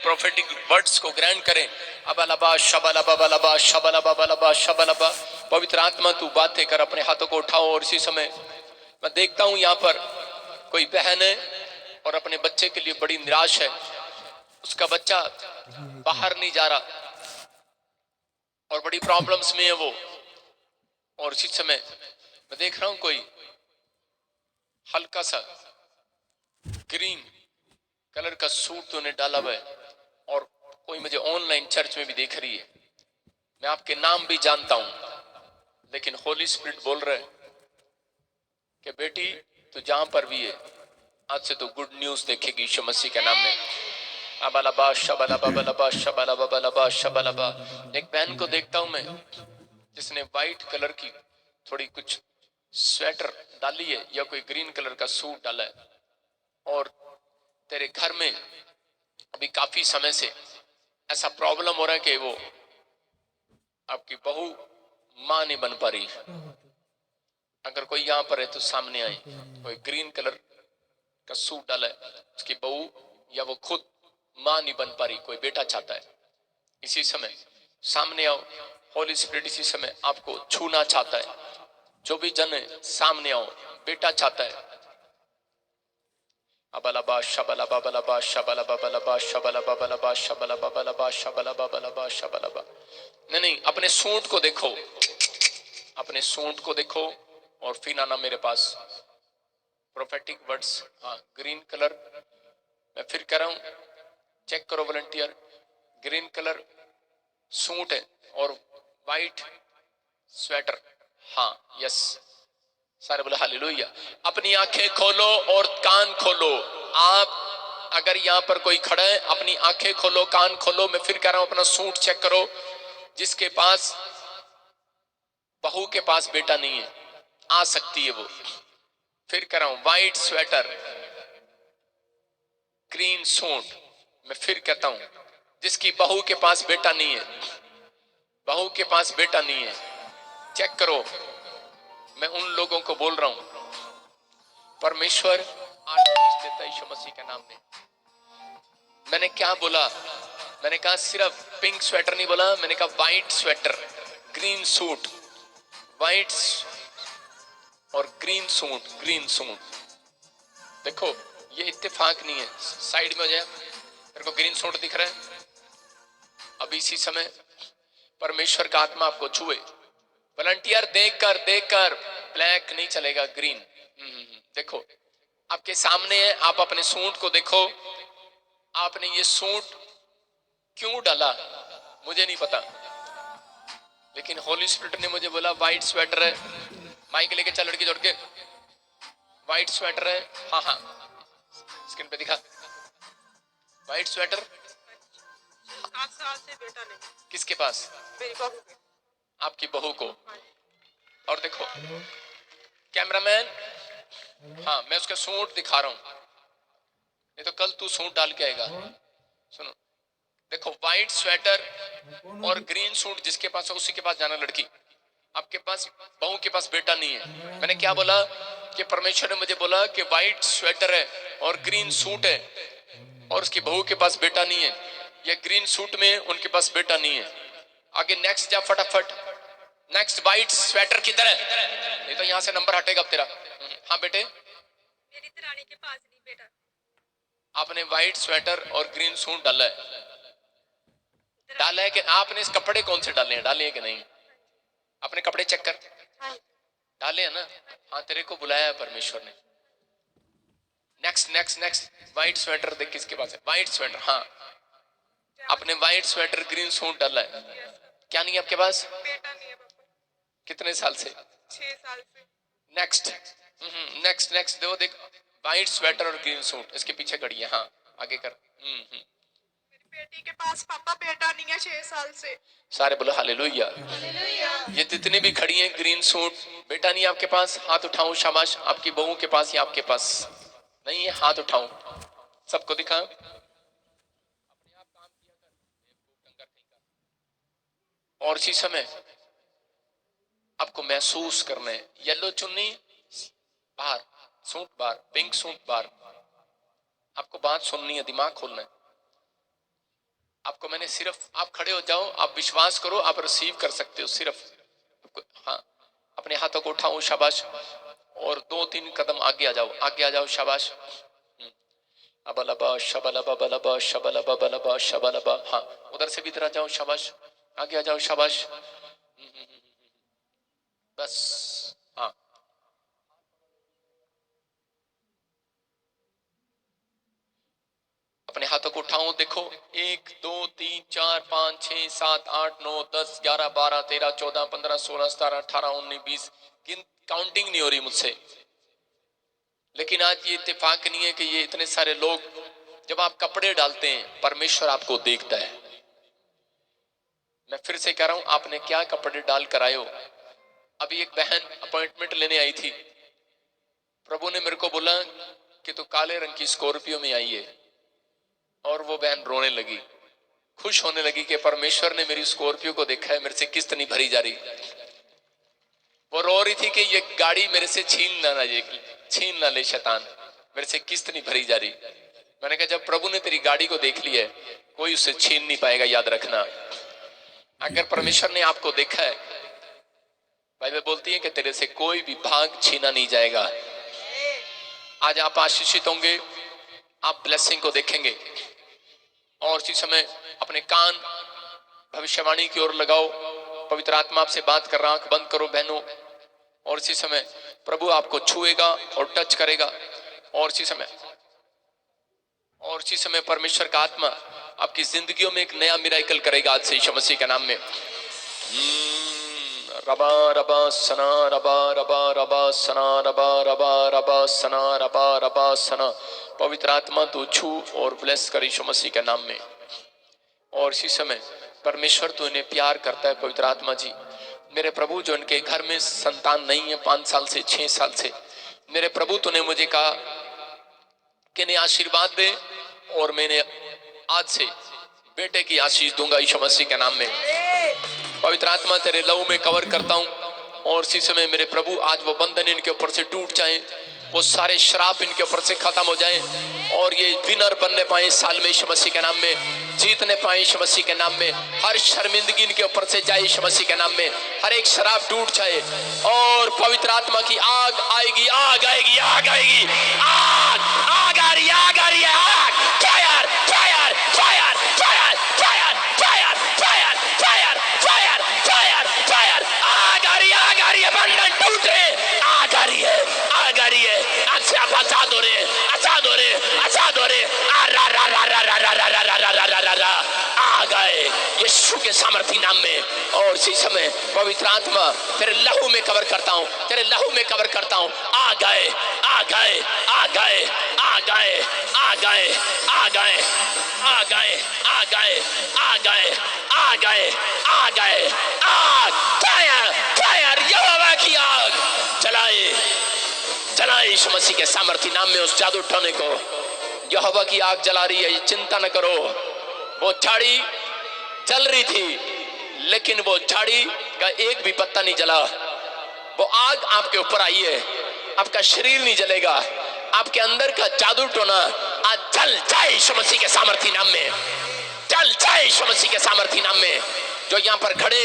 Prophetic words को ग्रहण करें। अबलबा शबलबा बलबा शबलबा बलबा शबलबा। पवित्र आत्मा तू बातें कर, अपने हाथों को उठाओ। और इसी समय मैं देखता हूं यहाँ पर कोई बहन है और अपने बच्चे के लिए बड़ी निराश है। उसका बच्चा बाहर नहीं जा रहा और बड़ी प्रॉब्लम्स में है वो। और इसी समय मैं देख रहा हूं कोई हल्का सा ग्रीन कलर का सूट तूने डाला हुआ है और कोई मुझे ऑनलाइन चर्च में भी देख रही है। मैं आपके नाम भी जानता हूं, लेकिन होली स्पिरिट बोल रहा है कि बेटी तू जहां पर भी है आज से तो गुड न्यूज देखेगी यीशु मसीह के नाम में। अबलबा शबलबा बलबा शबलबा बलबा शबलबा। एक बहन को देखता हूं मैं जिसने व्हाइट कलर की थोड़ी कुछ स्वेटर डाली है या कोई ग्रीन कलर का सूट डाला है। और तेरे घर में अभी काफी समय से ऐसा प्रॉब्लम हो रहा है कि वो आपकी बहू मां नहीं बन पा रही। अगर कोई यहां पर है तो सामने आए। कोई ग्रीन कलर का सूट डाला है, उसकी बहू या वो खुद मां नहीं बन पा रही, कोई बेटा चाहता है, इसी समय सामने आओ। होली स्पिरिट इसी समय आपको छूना चाहता है। जो भी जन है सामने आओ, बेटा चाहता है। अबलबा शबलबा बलबा शबलबा बलबा शबलबा बलबा शबलबा बलबा शबलबा बलबा शबलबा। नहीं, अपने सूट को देखो, अपने सूट को देखो और फिर आना मेरे पास। प्रोफेटिक वर्ड्स, हाँ ग्रीन कलर, मैं फिर कह रहा हूं चेक करो वॉलंटियर। ग्रीन कलर सूट है और वाइट स्वेटर, हाँ यस। सारे बोले हालेलुया। अपनी आंखें खोलो और कान खोलो। आप अगर यहाँ पर कोई खड़ा है, अपनी आंखें खोलो, कान खोलो। मैं फिर कह रहा हूं अपना सूट चेक करो। जिसके पास बहू के पास बेटा नहीं है, आ सकती है वो। फिर कह रहा हूं व्हाइट स्वेटर, ग्रीन सूट। मैं फिर कहता हूं जिसकी बहू के पास बेटा नहीं है, बहू के पास बेटा नहीं है, चेक करो। मैं उन लोगों को बोल रहा हूं परमेश्वर आशीष देता है यीशु मसीह के नाम में। मैंने क्या बोला? मैंने कहा सिर्फ पिंक स्वेटर नहीं बोला, मैंने कहा white sweater, green suit, white और ग्रीन सूट, ग्रीन सूट। देखो ये इत्तेफाक नहीं है। साइड में हो जाए, मेरे को ग्रीन सूट दिख रहा है। अब इसी समय परमेश्वर का आत्मा आपको छुए। वॉलंटियर देखकर देखकर, ब्लैक नहीं चलेगा, ग्रीन। देखो आपके सामने है, आप अपने सूट को देखो। आपने ये सूट क्यों डाला मुझे नहीं पता, लेकिन होली स्पिरिट ने मुझे बोला व्हाइट स्वेटर है। माइक लेके चल लड़की जोड़ के, व्हाइट स्वेटर है। हाँ हाँ स्क्रीन पे दिखा, व्हाइट स्वेटर। 7 साल से बेटा नहीं। किसके पास? मेरी बहू के। आपकी बहू को। और देखो कैमरामैन, हाँ मैं उसका सूट दिखा रहा हूं, नहीं तो कल तू सूट डाल के आएगा। सुनो देखो व्हाइट स्वेटर और ग्रीन सूट जिसके पास है उसी के पास जाना लड़की। आपके पास बहू के पास बेटा नहीं है। मैंने क्या बोला कि परमेश्वर ने मुझे बोला कि व्हाइट स्वेटर है और ग्रीन सूट है और उसकी बहू के पास बेटा नहीं है, या ग्रीन सूट में उनके पास बेटा नहीं है। आगे नेक्स्ट जा फटाफट, नेक्स्ट व्हाइट स्वेटर किधर है? नहीं तो यहाँ से नंबर हटेगा अब तेरा। हाँ बेटे, मेरी दरानी के पास नहीं बेटा। आपने व्हाइट स्वेटर और ग्रीन सूट डाला है, डाला है कि आपने इस कपड़े कौन से डाले हैं, डाले हैं कि नहीं? अपने कपड़े चेक कर, डाले हैं ना? हाँ तेरे को बुलाया है परमेश्वर ने। Next next next, white sweater देख किसके पास है, व्हाइट स्वेटर। हाँ आपने व्हाइट स्वेटर ग्रीन सूट डाला है, क्या नहीं है आपके पास? बेटा नहीं है पापा। कितने साल से? 6 साल से। नेक्स्ट नेक्स्ट नेक्स्ट, देखो देख व्हाइट स्वेटर और ग्रीन सूट, इसके पीछे खड़ी है। हाँ आगे कर। मेरी बेटी के पास पापा बेटा नहीं है 6 साल से। सारे बोलो हालेलुया। ये जितने भी खड़ी हैं ग्रीन सूट, बेटा नहीं आपके पास, हाथ उठाओ। शाबाश, आपकी बहू के पास या आपके पास नहीं है, हाथ उठाओ। सबको दिखा। और इसी समय आपको महसूस करना है, येलो चुन्नी बाहर, सूट बाहर, पिंक सूट बाहर। आपको बात सुननी है, दिमाग खोलना है। आपको मैंने सिर्फ, आप खड़े हो जाओ, आप विश्वास करो, आप रिसीव कर सकते हो सिर्फ। हाँ, अपने हाथों को उठाओ, शाबाश, और 2-3 कदम आगे आ जाओ, आगे आ जाओ, शाबाश। अबलबा शबलबा बलबा शबलबा बलबा शबलबा। हाँ, उधर से भी इधर आ जाओ, शाबाश, आगे आ जाओ, शाबाश। बस, हाँ, अपने हाथों को उठाओ, देखो 1 2 3 4 5 6 7 8 9 10 11 12 13 14 15 16 17 18 19 20, काउंटिंग नहीं हो रही मुझसे। लेकिन आज ये इत्तेफाक नहीं है कि ये इतने सारे लोग, जब आप कपड़े डालते हैं परमेश्वर आपको देखता है। मैं फिर से कह रहा हूं, आपने क्या कपड़े डाल कर आए हो। अभी एक बहन अपॉइंटमेंट लेने आई थी, प्रभु ने मेरे को बोला कि तू काले रंग की स्कॉर्पियो में आई है, और वो बहन रोने लगी, खुश होने लगी कि परमेश्वर ने मेरी स्कॉर्पियो को देखा है, मेरे से किस्त नहीं भरी जा रही। वो रो रही थी कि ये गाड़ी मेरे से छीन ना ले शैतान, मेरे से किस्त नहीं भरी जा रही। मैंने कहा जब प्रभु ने तेरी गाड़ी को देख लिया है, कोई उससे छीन नहीं पाएगा, याद रखना। अगर परमेश्वर ने आपको देखा है, बाइबल बोलती है कि तेरे से कोई भी भाग छीना नहीं जाएगा। आज आप आशीषित होंगे, आप ब्लेसिंग को देखेंगे। और इसी समय अपने कान भविष्यवाणी की ओर लगाओ, पवित्र आत्मा आपसे बात कर रहा, आंख बंद करो बहनों, और इसी समय प्रभु आपको छुएगा और टच करेगा। और इसी समय परमेश्वर का आत्मा आपकी जिंदगियों में एक नया मिराकल करेगा आज से यीशु मसीह के नाम में। रबा रबा सना रबा रबा रबा सना रबा रबा रबा सना रबा रबा सना। पवित्र आत्मा तू छू और ब्लेस कर यीशु मसीह के नाम में। और इसी समय परमेश्वर तो इन्हें प्यार करता है। पवित्र आत्मा जी, मेरे प्रभु जो इनके घर में संतान नहीं है 5 साल से 6 साल से, मेरे प्रभु तूने मुझे कहा कि इन्हें आशीर्वाद दे, और मैंने आज से बेटे की आशीष दूंगा यीशु मसीह के नाम में। पवित्र आत्मा तेरे लहू में कवर करता हूं, और इसी समय मेरे प्रभु आज वो बंधन इनके ऊपर से टूट जाए, वो सारे श्राप इनके ऊपर से खत्म हो जाए, और ये विनर बनने पाए साल में यीशु मसीह के नाम में, जीतने पाए यीशु मसीह के नाम में। हर शर्मिंदगी इनके ऊपर से जाए यीशु मसीह के नाम में, हर एक शराब टूट जाए, और पवित्र आत्मा की आग आएगी, आग आएगी, आग आएगी, आग आग आ रही, आग आ रही है, आग, fire fire fire fire fire fire fire fire fire fire fire, आग आ रही है, आग आ रही है, बंधन टूट रहे, आग आ रही है, आग आ रही है, आग से आप आजाद हो रहे, आजाद हो रहे, आजाद हो रहे, आ रा रा रा रा रा रा रा रा रा रा रा रा रा, आ गए यीशु के सामर्थी नाम में। और इसी समय पवित्र आत्मा तेरे लहू में कवर करता हूं, तेरे लहू में कवर करता हूं, आ गए आ गए आ गए आ गए आ गए आ गए आ गए आ गए आ गए आ गए आ गए, आग, फायर फायर, यहोवा की आग जलाए जलाए यीशु मसीह के सामर्थी नाम में उस जादू टोने को। यहोवा की आग जला रही है, चिंता न करो। वो झाड़ी जल रही थी, लेकिन वो झाड़ी का एक भी पत्ता नहीं जला। वो आग आपके ऊपर आई है, आपका शरीर नहीं जलेगा, आपके अंदर का जादू टोना आज जल जाए यीशु मसीह के सामर्थी नाम में, जल जाए यीशु मसीह के सामर्थी नाम में। जो यहाँ पर खड़े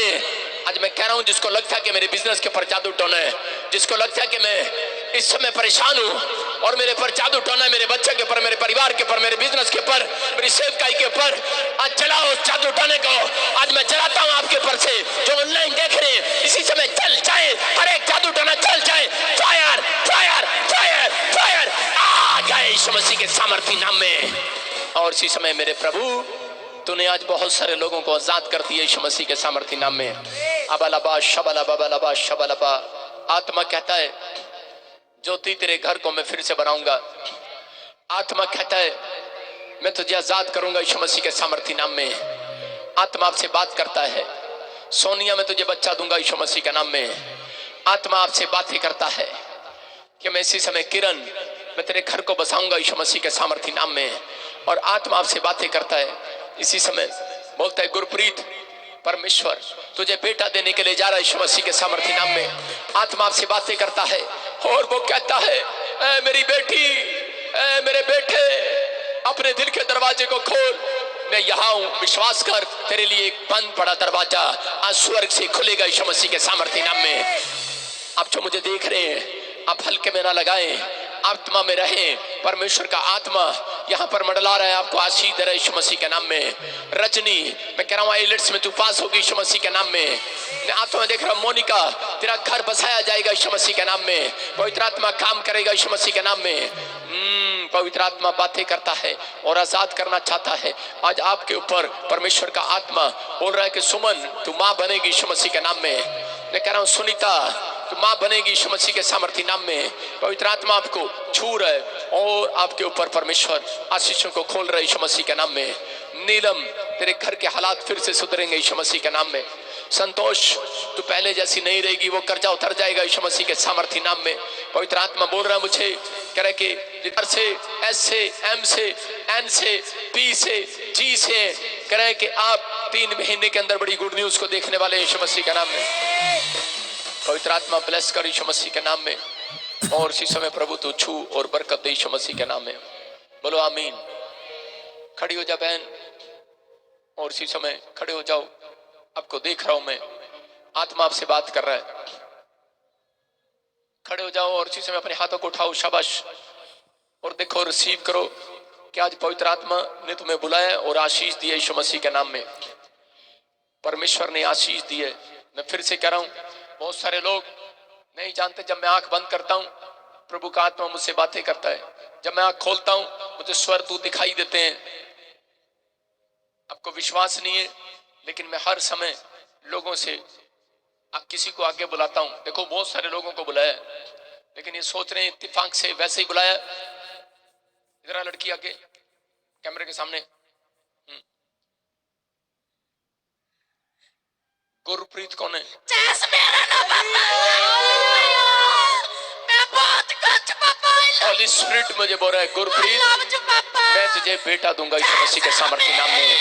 आज मैं कह रहा हूं, जिसको लगता है कि मेरे बिजनेस के ऊपर जादू टोना है, जिसको लगता है कि मैं इस समय परेशान हूं और मेरे पर जादू टोना है, मेरे बच्चे के ऊपर, मेरे परिवार के ऊपर, मेरे बिजनेस के ऊपर, मेरी सेवकाई के ऊपर, आज जलाओ उस जादू टोने को। आज मैं जलाता हूं आपके ऊपर से, जो ऑनलाइन देख रहे हैं, इसी समय चल जाए, हर एक जादू टोना चल जाए, फायर फायर फायर फायर, आ गए यीशु मसीह के सामर्थी नाम में। और इसी समय मेरे प्रभु तूने आज बहुत सारे लोगों को आजाद कर दिया यीशु मसीह के सामर्थी नाम में। अबलबा शबलबा बलबा शबलबा। आत्मा कहता है ज्योति तेरे घर को मैं फिर से बनाऊंगा। आत्मा कहता है मैं तुझे आजाद करूंगा यीशु मसीह के सामर्थी नाम में। आत्मा आपसे बात करता है, सोनिया मैं तुझे बच्चा दूंगा यीशु मसीह के नाम में। आत्मा आपसे बातें करता है कि मैं इसी समय किरण मैं तेरे घर को बसाऊंगा यीशु मसीह के सामर्थी नाम में। और आत्मा आपसे बातें करता है, इसी समय बोलता है गुरप्रीत परमेश्वर तुझे बेटा देने के लिए जा रहा है यीशु मसीह के सामर्थी नाम में। आत्मा आपसे बातें करता है और वो कहता है ऐ मेरी बेटी, ऐ मेरे बेटे, अपने दिल के दरवाजे को खोल, मैं यहाँ हूँ, विश्वास कर, तेरे लिए एक बंद पड़ा दरवाजा आज स्वर्ग से खुलेगा यीशु मसीह के सामर्थ्य नाम में। आप जो मुझे देख रहे हैं, आप हल्के में ना लगाएं, आत्मा में रहें। परमेश्वर का आत्मा यहाँ पर मंडला रहा है, आपको आशीष दे रहा है यीशु मसीह के नाम में। रजनी, मैं कह रहा हूँ आइलेट्स में तू पास होगी यीशु मसीह के नाम में। मैं आत्मा में देख रहा हूँ मोनिका, तेरा घर बसाया जाएगा यीशु मसीह के नाम में। पवित्र आत्मा काम करेगा यीशु मसीह के नाम में। पवित्र आत्मा बातें करता है और आजाद करना चाहता है। आज आपके ऊपर परमेश्वर का आत्मा बोल रहा है कि सुमन, तू मां बनेगी यीशु मसीह के नाम में। मैं कह रहा हूँ सुनीता, तो मां बनेगी यीशु मसीह के सामर्थ्य नाम में। पवित्र आत्मा आपको छू रहा है और आपके ऊपर परमेश्वर आशीषों को खोल रहा है यीशु मसीह के नाम में। नीलम, तेरे घर के हालात फिर से सुधरेंगे यीशु मसीह के नाम में। संतोष, तू पहले जैसी नहीं रहेगी, वो कर्जा उतर जाएगा यीशु मसीह के सामर्थ्य नाम में। पवित्र आत्मा बोल रहा है मुझे, कह रहा कि जिधर से, एस से, एम से, एन से, पी से, जी से, कह रहा है कि आप 3 महीने के अंदर बड़ी गुड न्यूज को देखने वाले यीशु मसीह के नाम में। पवित्र आत्मा ब्लेस कर यीशु मसीह के नाम में। और इसी समय प्रभु तू छू और बरकत दे यीशु मसीह के नाम में। बोलो आमीन। खड़ी हो जा बहन, और इसी समय खड़े हो जाओ। आपको देख रहा हूं मैं, आत्मा आपसे बात कर रहा है। खड़े हो जाओ और इसी समय अपने हाथों को उठाओ, शाबाश, और देखो, रिसीव करो कि आज पवित्र आत्मा ने तुम्हें बुलाया और आशीष दिया यीशु मसीह के नाम में। परमेश्वर ने आशीष दी है। मैं फिर से कह रहा हूं, बहुत सारे लोग नहीं जानते, जब मैं आंख बंद करता हूं प्रभु का आत्मा मुझसे बातें करता है। जब मैं आंख खोलता हूं मुझे स्वर्गदूत दिखाई देते हैं। आपको विश्वास नहीं है, लेकिन मैं हर समय लोगों से किसी को आगे बुलाता हूं। देखो, बहुत सारे लोगों को बुलाया, लेकिन ये सोच रहे हैं इत्तेफाक से वैसे ही बुलाया। इधर आ लड़की, आगे कैमरे के सामने। गुरप्रीत कौन है? होली स्पिरिट मुझे बोल रहा है, गुरप्रीत मैं तुझे बेटा दूंगा यीशु मसीह के सामर्थ्य नाम में।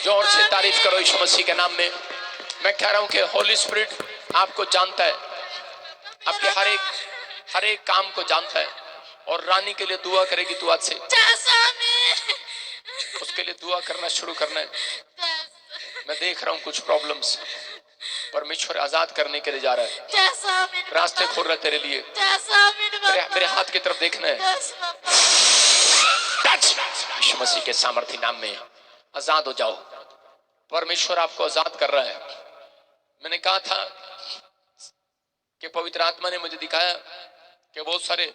जोर से तारीफ करो यीशु मसीह के नाम में। मैं कह रहा हूं कि होली स्पिरिट आपको जानता है, आपके हर एक काम को जानता है, और रानी के लिए दुआ करेगी। तू आज से उसके लिए दुआ करना शुरू करना है। मैं देख रहा हूं कुछ प्रॉब्लम्स, परमेश्वर आजाद करने के लिए जा रहा है, रास्ते खोल रहा है तेरे लिए। मेरे हाथ की तरफ देखना है। यीशु मसीह के सामर्थ्य नाम में आजाद हो जाओ। परमेश्वर आपको आजाद कर रहा है। मैंने कहा था कि पवित्र आत्मा ने मुझे दिखाया कि बहुत सारे,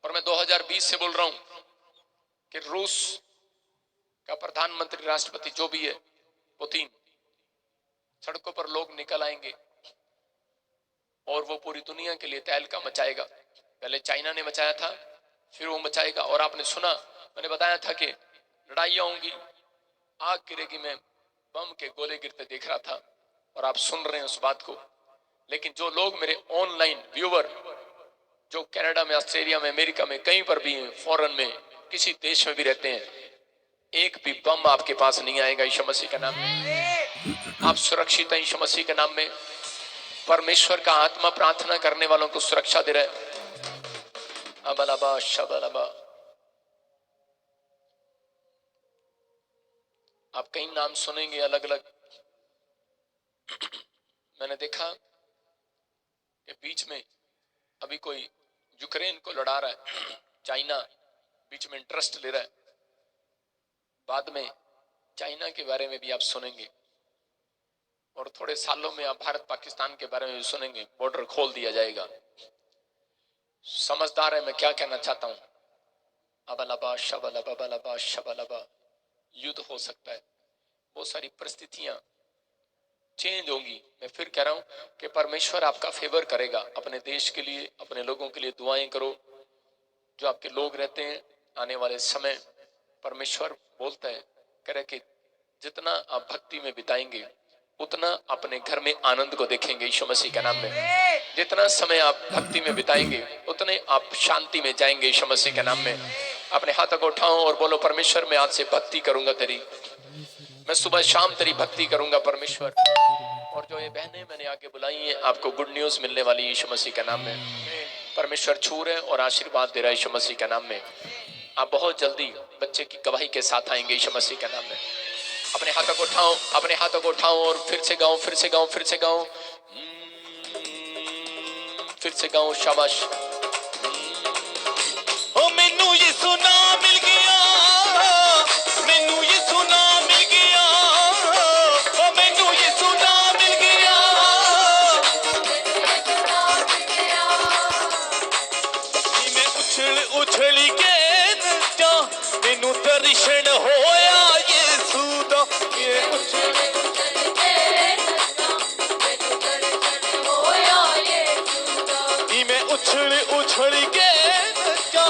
और मैं 2020 से बोल रहा हूं कि रूस का प्रधानमंत्री, राष्ट्रपति जो भी है, पुतिन, सड़कों पर लोग निकल आएंगे और वो पूरी दुनिया के लिए तहलका मचाएगा। पहले चाइना ने मचाया था, फिर वो मचाएगा। और आपने सुना, मैंने बताया था कि लड़ाइयां होंगी, आग गिरेगी। मैं बम के गोले गिरते देख रहा था, और आप सुन रहे हैं उस बात को। लेकिन जो लोग मेरे ऑनलाइन व्यूअर, जो कनाडा में, ऑस्ट्रेलिया में, अमेरिका में, कहीं पर भी हैं, फॉरेन में, किसी देश में भी रहते हैं, एक भी बम आपके पास नहीं आएगा यीशु मसीह के नाम में। आप सुरक्षित हैं यीशु मसीह के नाम में। परमेश्वर का आत्मा प्रार्थना करने वालों को सुरक्षा दे रहा है। अबलबा शबलबा। आप कई नाम सुनेंगे अलग अलग। मैंने देखा कि बीच में अभी कोई यूक्रेन को लड़ा रहा है, चाइना बीच में इंटरेस्ट ले रहा है। बाद में चाइना के बारे में भी आप सुनेंगे, और थोड़े सालों में आप भारत पाकिस्तान के बारे में भी सुनेंगे। बॉर्डर खोल दिया जाएगा। समझदार है मैं क्या कहना चाहता हूं। अबलबा शबलबा बलबा शबलबा। युद्ध हो सकता है, बहुत सारी परिस्थितियां चेंज होंगी। मैं फिर कह रहा हूं कि परमेश्वर आपका फेवर करेगा। अपने देश के लिए, अपने लोगों के लिए दुआएं करो। जो आपके लोग रहते हैं, आने वाले समय परमेश्वर बोलता है, कह रहे कि जितना आप भक्ति में बिताएंगे उतना अपने घर में आनंद को देखेंगे यीशु मसीह के नाम में। जितना समय आप भक्ति में बिताएंगे उतने आप शांति में जाएंगे यीशु मसीह के नाम में। अपने हाथों को उठाओ और बोलो, परमेश्वर मैं आज से भक्ति करूंगा तेरी, मैं सुबह शाम तेरी भक्ति करूंगा परमेश्वर। और जो ये बहनें मैंने आगे बुलाई हैं, आपको गुड न्यूज मिलने वाली यीशु मसीह के नाम में। परमेश्वर छू रहे और आशीर्वाद दे रहा है यीशु मसीह के नाम में। आप बहुत जल्दी बच्चे की गवाही के साथ आएंगे यीशु मसीह के नाम में। अपने हाथों को उठाओ, अपने हाथों को उठाओ और फिर से गाओ, फिर से गाओ, फिर से गाओ, फिर से गाओ। शाबाश। ओ मैनू यीशु नाम मिल गया, मैनू यीशु नाम मिल गया, ओ मैनू यीशु नाम मिल गया। नी मैं उछल उछल के नचा, मैनू दर्शन होया यीशु दा। ये उछल नी मैं उछल उछल के नचा,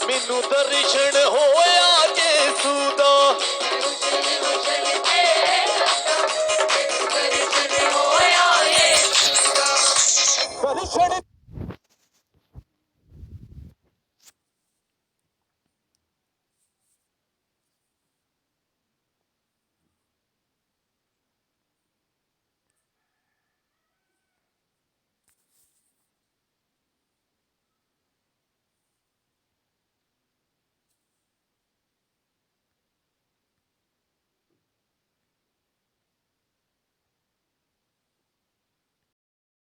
मैनू दर्शन होया यीशु दा।